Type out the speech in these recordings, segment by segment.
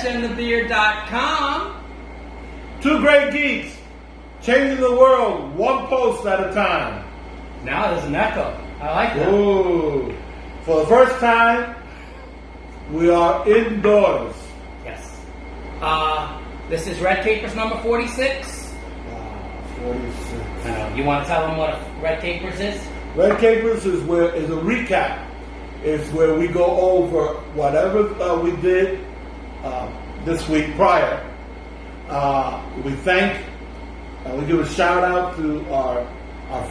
mustacheandthebeard.com. Two great geeks, changing the world one post at a time. Now there's an echo. I like that. Ooh. For the first time, we are indoors. Yes. This is Red Capers number 46. Wow, 46. I know. You want to tell them what Red Capers is? Red Capers is a recap. It's where we go over whatever we did this week prior. We thank, we give a shout out to our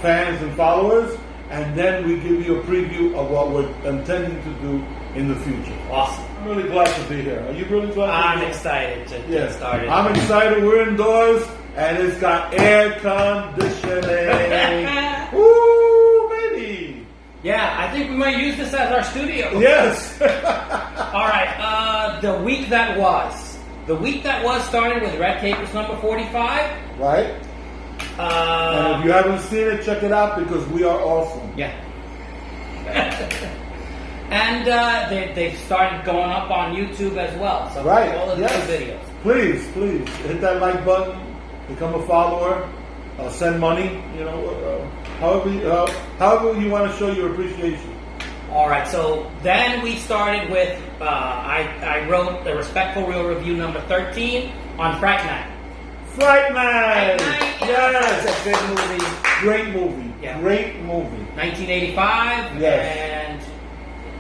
fans and followers, and then we give you a preview of what we're intending to do in the future. Awesome. I'm really glad to be here. Are you really glad to be here? I'm excited to get started. I'm excited. We're indoors, and it's got air conditioning. Woo, baby! Yeah, I think we might use this as our studio. Yes. All right. The week that was. The week that was started with Red Capers number 45. Right. And if you haven't seen it, check it out because we are awesome. Yeah. And they've started going up on YouTube as well. So Right. all of Yes. those videos. Please hit that like button, become a follower, send money. You know, however you want to show your appreciation. All right. So then we started with I wrote the Respectful Real Review number 13 on Fright Night. Fright Night. Yes, It's a good movie. great movie. Yeah. Great movie. 1985. Yes. And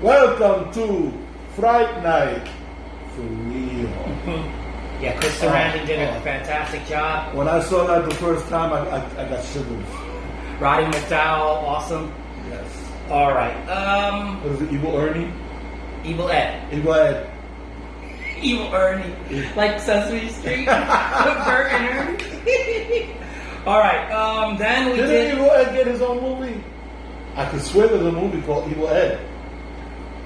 Welcome to Fright Night for real. yeah, Chris Sarandon did a fantastic job. When I saw that the first time, I got shivers. Roddy McDowell, awesome. Yes. All right. Was it Evil Ernie? Evil Ed. Evil Ed. Evil Ernie. Like Sesame Street. Bert and Ernie. All right. Then we Didn't did. Evil Ed get his own movie? I could swear there's a movie called Evil Ed.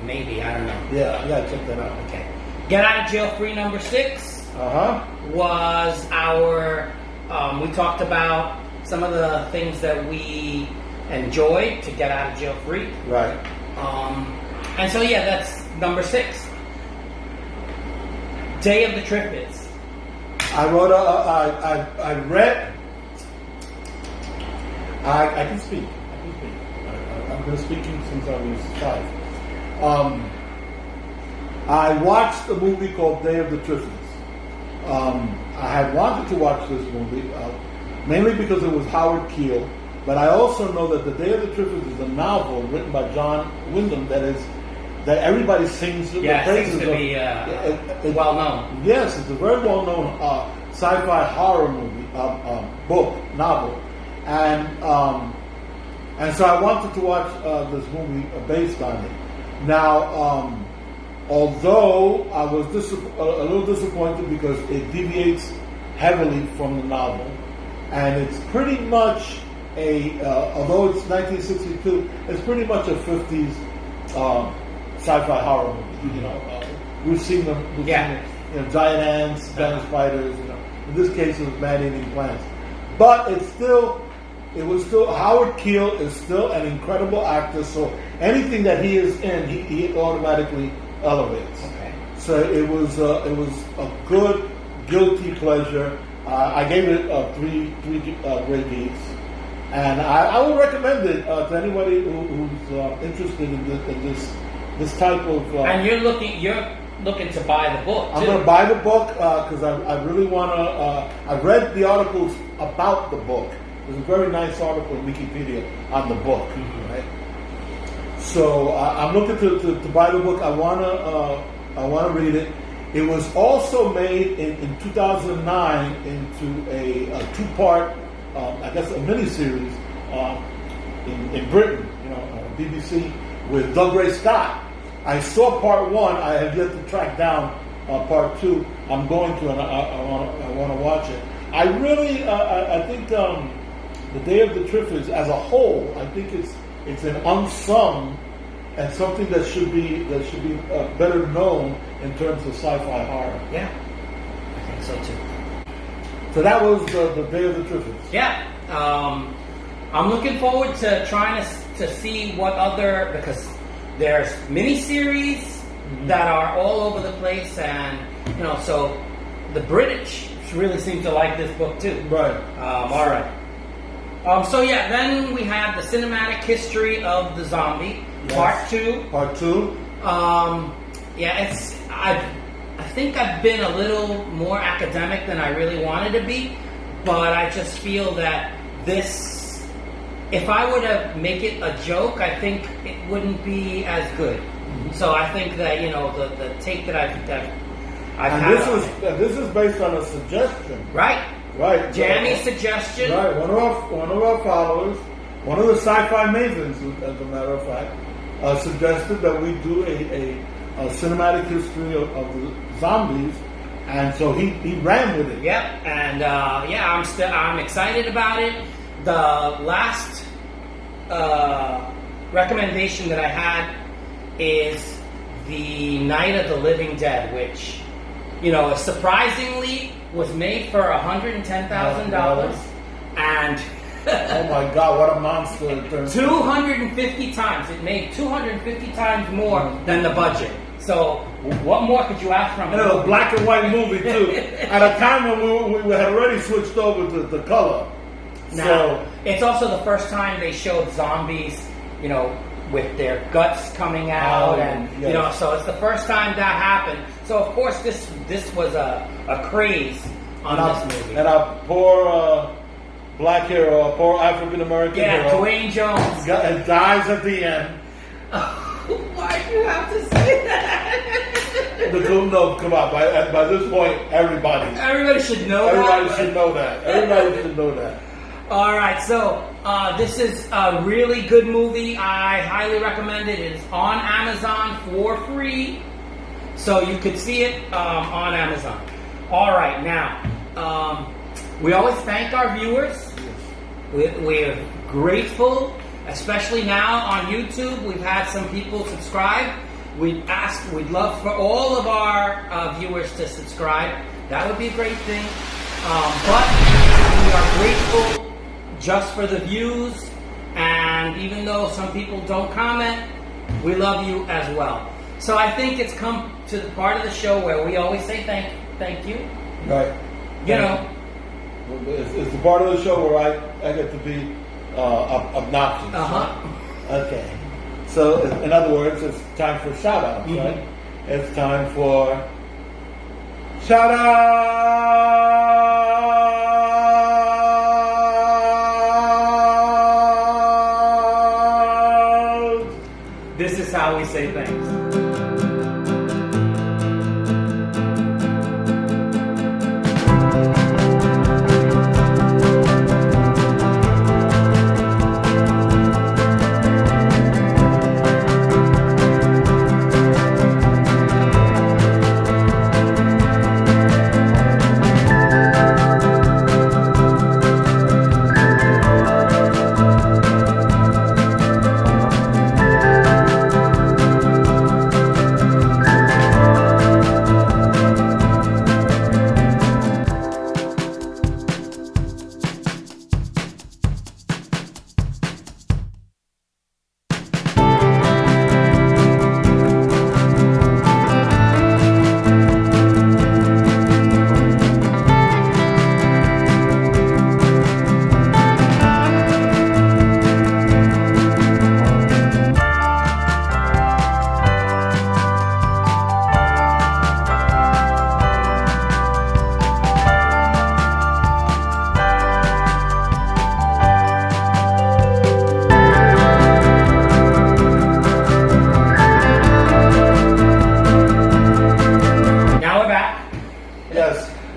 Maybe, I don't know. Yeah, I gotta check that out. Okay. Get Out of Jail Free number 6 was our. We talked about some of the things that we enjoyed to get out of jail free. Right. And so yeah, that's number 6. Day of the Triffids. I wrote I read. I can speak. I've been speaking since I was 5. I watched a movie called Day of the Triffids. I had wanted to watch this movie mainly because it was Howard Keel, but I also know that The Day of the Triffids is a novel written by John Wyndham that everybody sings the praises seems to be well known. Yes, it's a very well known sci-fi horror movie novel, and so I wanted to watch this movie based on it. Now, although I was a little disappointed because it deviates heavily from the novel, and it's pretty much although it's 1962, it's pretty much a 50s sci-fi horror movie. You know, we've seen them. You know, giant ants, giant spiders. You know, in this case, it was man-eating plants. But it was still Howard Keel is still an incredible actor. So anything that he is in, he automatically elevates. Okay. So it was a good guilty pleasure. I gave it 3 great geeks, and I would recommend it to anybody who's interested in this type of. And you're looking to buy the book. I'm going to buy the book because I really want to. I read the articles about the book. There's a very nice article in Wikipedia on the book, right? So I'm looking to buy the book. I want to read it. It was also made in 2009 into a 2-part, I guess, a miniseries in Britain, you know, BBC with Doug Ray Scott. I saw part 1. I have yet to track down part 2. I'm going to, and I want to watch it. I really, I think The Day of the Triffids as a whole, I think it's an unsung and something that should be better known in terms of sci-fi horror. Yeah, I think so too. So that was the Day of the Triffids. Yeah, I'm looking forward to trying to see what other, because there's miniseries, that are all over the place, and so the British really seem to like this book too. Right. All right. So yeah, then we have the cinematic history of the zombie, part 2. Part 2. Yeah, I think I've been a little more academic than I really wanted to be, but I just feel that this, if I were to make it a joke, I think it wouldn't be as good. So I think that the take that I've had. This is based on a suggestion. Right. Right. Jammy's suggestion. Right. One of our followers, one of the sci-fi mavens, as a matter of fact, suggested that we do a cinematic history of the zombies, and so he ran with it. Yep. And I'm excited about it. The last recommendation that I had is the Night of the Living Dead, which surprisingly was made for $110,000, and oh my God, what a monster! 250 times. It made 250 times more than the budget. So what more could you ask from it? And it was a black and white movie too. At a time when we had already switched over to the color. Now, so it's also the first time they showed zombies, with their guts coming out, and yes. so it's the first time that happened. So of course this was a craze on this movie. And our poor black hero, our poor African American hero, Dwayne Jones, dies at the end. Why do you have to say that? No, come on. By this point, everybody should know Everybody that. should know that. Everybody should know that. All right, so this is a really good movie. I highly recommend it. It is on Amazon for free, so you could see it on Amazon. All right, now we always thank our viewers. We're grateful, especially now on YouTube. We've had some people subscribe. We'd love for all of our viewers to subscribe. That would be a great thing. But we are grateful just for the views, and even though some people don't comment, we love you as well. So I think it's come to the part of the show where we always say thank you. Right. It's the part of the show where I get to be obnoxious. Okay. So in other words, it's time for shout-outs, right? It's time for shout-outs! This is how we say thanks.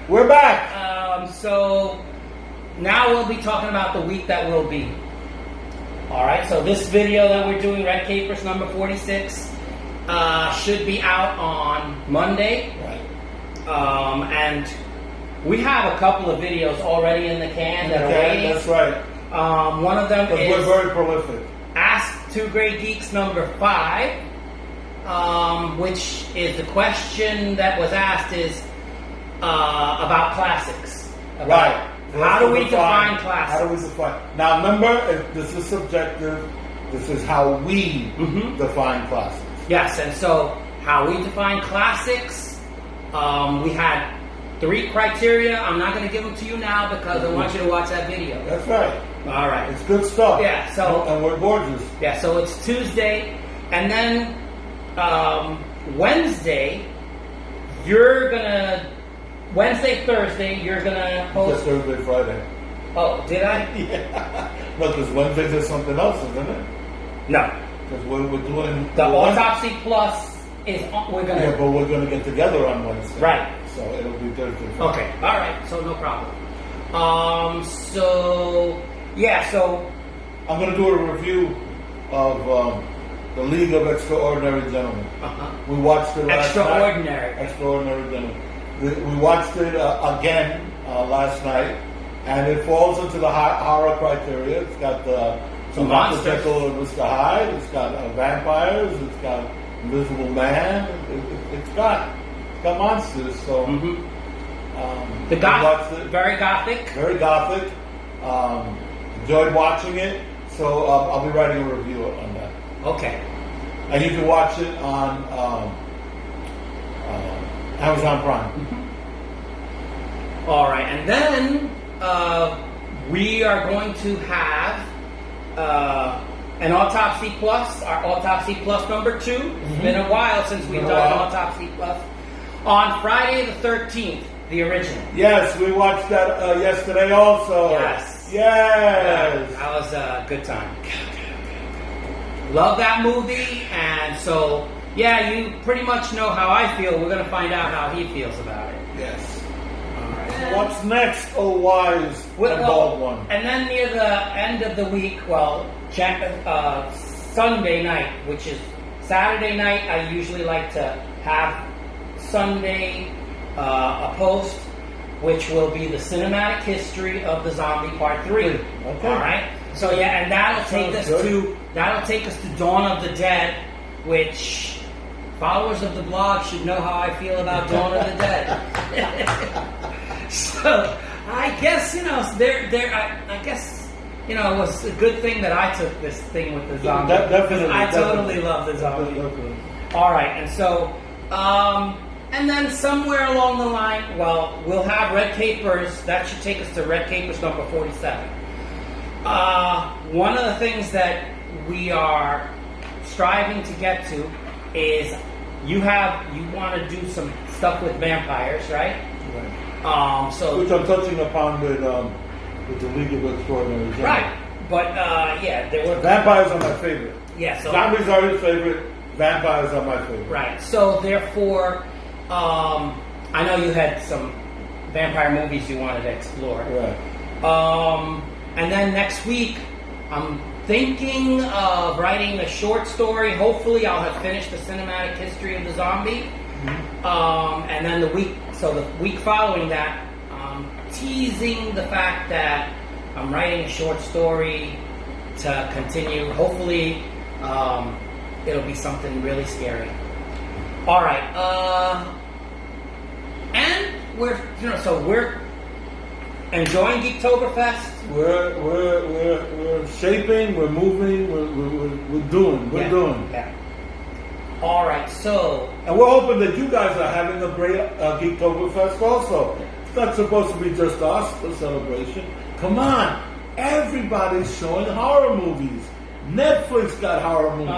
We're back. So now we'll be talking about the week that will be. All right. So this video that we're doing, Red Capers number 46, should be out on Monday. Right. And we have a couple of videos already in the can that are waiting. That's right. One of them is we're very prolific. Ask Two Great Geeks number 5, which is the question that was asked is about classics. Right. How do we define classics? How do we define? Now remember, this is subjective. This is how we define classics. Yes, and so how we define classics. We had 3 criteria. I'm not going to give them to you now because I want you to watch that video. That's right. All right. It's good stuff. Yeah. So and we're gorgeous. Yeah. So it's Tuesday, and then Wednesday. Wednesday, Thursday. You're gonna post. Just Thursday, Friday. Oh, did I? Yeah. No, because Wednesdays is something else, isn't it? No. Because we're doing The Autopsy Plus is we're gonna. Yeah, but we're gonna get together on Wednesday. Right. So it'll be Thursday. Okay. All right. So no problem. So yeah. So I'm gonna do a review of the League of Extraordinary Gentlemen. We watched it last Extraordinary. night. Extraordinary Gentlemen. We watched it again last night, and it falls into the horror criteria. It's got some monsters. Dr. Jekyll and Mr. Hyde. It's got vampires. It's got Invisible Man. It's got monsters. So the very gothic. Very gothic. Enjoyed watching it. So I'll be writing a review on that. Okay. And you can watch it on Amazon Prime. All right, and then we are going to have an Autopsy Plus, our Autopsy Plus number 2. It's been a while since we've done an Autopsy Plus. On Friday the 13th, the original. Yes, we watched that yesterday also. Yes. Yes. That was a good time. Love that movie, and so, yeah, you pretty much know how I feel. We're going to find out how he feels about it. Yes. All right. What's next, oh wise and bald one? And then near the end of the week, Sunday night, which is Saturday night, I usually like to have Sunday a post, which will be the cinematic history of the Zombie Part 3. Okay. All right. So yeah, and that'll take us to Dawn of the Dead, which followers of the blog should know how I feel about Dawn of the Dead. So I guess I guess it was a good thing that I took this thing with the zombie. Definitely. I totally love the zombie. Definitely. All right, and so and then somewhere along the line, we'll have Red Capers. That should take us to Red Capers number 47. One of the things that we are striving to get to is you want to do some stuff with vampires, right? Right. Which I'm touching upon with the League of Extraordinary Gentlemen. Right, but there were vampires are my favorite. Yeah, so zombies are his favorite. Vampires are my favorite. Right. So therefore, I know you had some vampire movies you wanted to explore. Right. And then next week, I'm thinking of writing a short story. Hopefully, I'll have finished the cinematic history of the zombie. And then the week following that, teasing the fact that I'm writing a short story to continue. Hopefully, it'll be something really scary. All right, and we're enjoying Geektoberfest. We're shaping. We're moving. We're doing. We're doing. Yeah. All right, so and we're hoping that you guys are having a great Geektoberfest also. It's not supposed to be just us, the celebration. Come on, everybody's showing horror movies. Netflix got horror movies.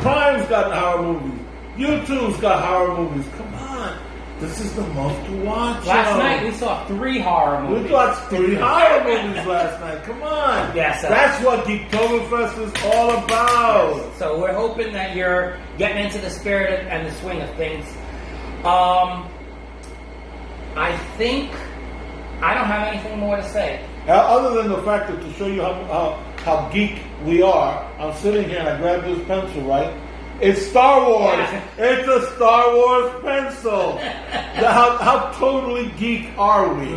Prime's got horror movies. YouTube's got horror movies. Come on, this is the most to watch. Last night we saw 3 horror movies. We watched 3 horror movies last night. Come on. Yes, that's what Geektoberfest is all about. Yes. So we're hoping that you're getting into the spirit and the swing of things. I think I don't have anything more to say. Other than the fact that to show you how geek we are, I'm sitting here and I grabbed this pencil, right? It's Star Wars. Yeah. It's a Star Wars pencil. How totally geek are we?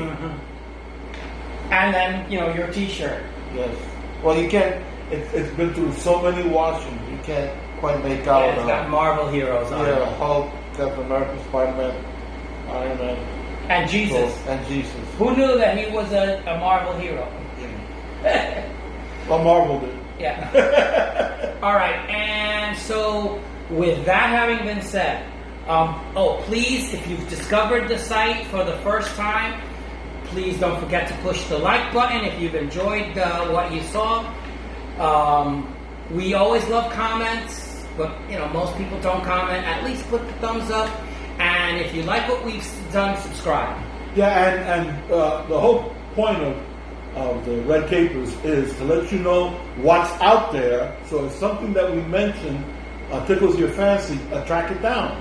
And then, your T-shirt. Yes. Well, you can't. It's been through so many washings. You can't quite make out. Yeah, it's got Marvel heroes on it. Yeah, Hulk, Captain America, Spider-Man, Iron Man. And Jesus. Who knew that he was a Marvel hero? Well, Marvel did. Yeah. All right, and so with that having been said, please, if you've discovered the site for the first time, please don't forget to push the like button if you've enjoyed what you saw. We always love comments, but most people don't comment. At least put the thumbs up, and if you like what we've done, subscribe. Yeah, and the whole point of the Red Capers is to let you know what's out there. So if something that we mentioned tickles your fancy, track it down.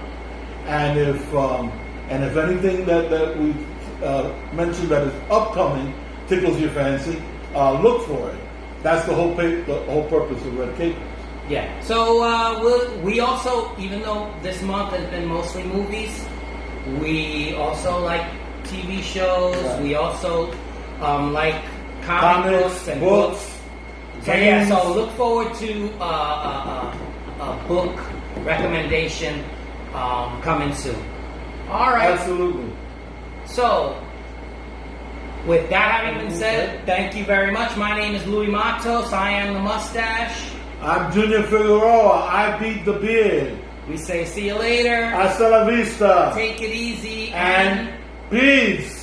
And if anything that we mentioned that is upcoming tickles your fancy, look for it. That's the whole purpose of Red Capers. Yeah. So we also, even though this month has been mostly movies, we also like TV shows. Right. We also like comics and books. So yeah. So look forward to a book recommendation coming soon. All right. Absolutely. So, with that having been said, thank you very much. My name is Louis Matos. I am the Mustache. I'm Junior Figueroa. I beat the beard. We say see you later. Hasta la vista. Take it easy and peace.